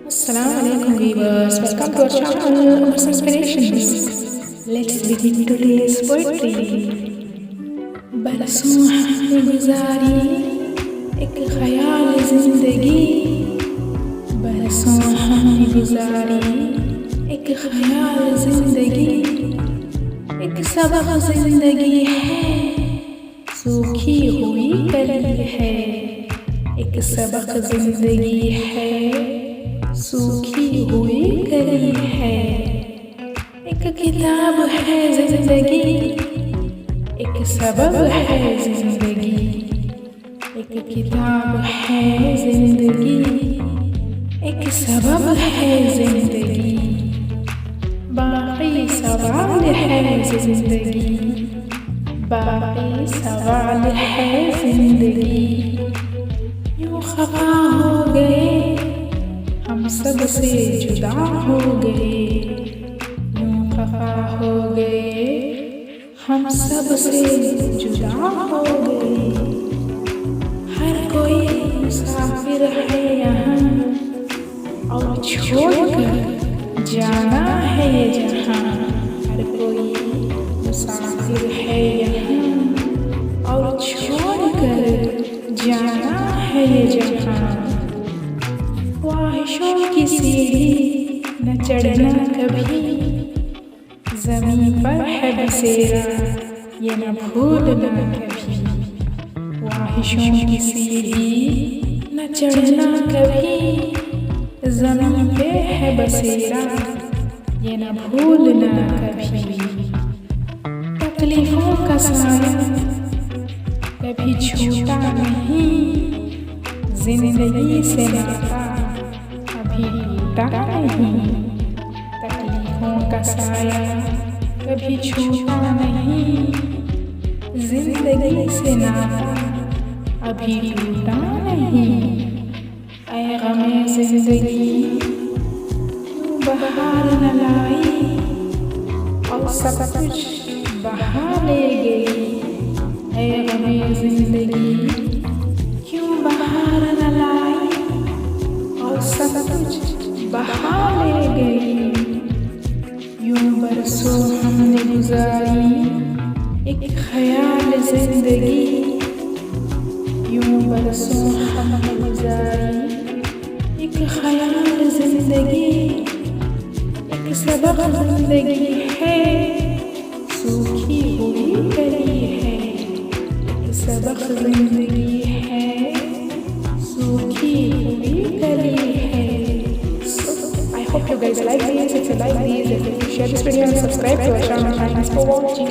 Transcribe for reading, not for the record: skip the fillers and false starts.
Assalamualaikum viewers, welcome to our channel of Inspirations. Let's begin today's poetry. बरसों हमने गुजारी एक ख्याल जिंदगी, बरसों हमने गुजारी एक ख्याल जिंदगी, एक सबक जिंदगी है सूखी हुई कली है, एक सबक जिंदगी है सूखी हुई कली है, एक किताब है जिंदगी, एक सबब है जिंदगी, एक किताब है जिंदगी, एक सबब है जिंदगी, बाकी सवाल है जिंदगी, बाकी सवाल है जिंदगी। यूं खफा हो गए हम सब से जुदा हो गए, यूं खफा हो गए हम सब से जुदा हो गए। हर कोई मुसाफिर है यहाँ और छोड़कर जाना है ये जहाँ, हर कोई मुसाफिर है यहाँ और छोड़कर जाना है ये जहाँ। ख्वाहिशों की सीढ़ी न चढ़ना कभी, ज़मीं पर है बसेरा ये न भूलना कभी। ख्वाहिशों की सीढ़ी न चढ़ना कभी, ज़मीं पे है बसेरा ये न भूलना कभी। तकलीफ़ों का साया कभी छूटा नहीं, जिंदगी से नाता कभी टूटा नहीं। तकलीफों का साया कभी छूटा नहीं, जिंदगी से नाता अभी टूटा नहीं। ऐ गमे जिंदगी क्यों बहार न लाई और सब कुछ बहा ले गई। ऐ गमे जिंदगी क्यों बहार न लाई और सब कुछ बहा ले गई। यूं बरसों हमने गुजारी एक ख्याल जिंदगी, यूं बरसों हमने गुजारी एक ख्याल जिंदगी, एक सबक जिंदगी है सूखी हुई कली है, एक सबक जिंदगी है सूखी हुई कली है। I hope you guys like this. If you like this, share this video and subscribe to our channel. Thanks for watching.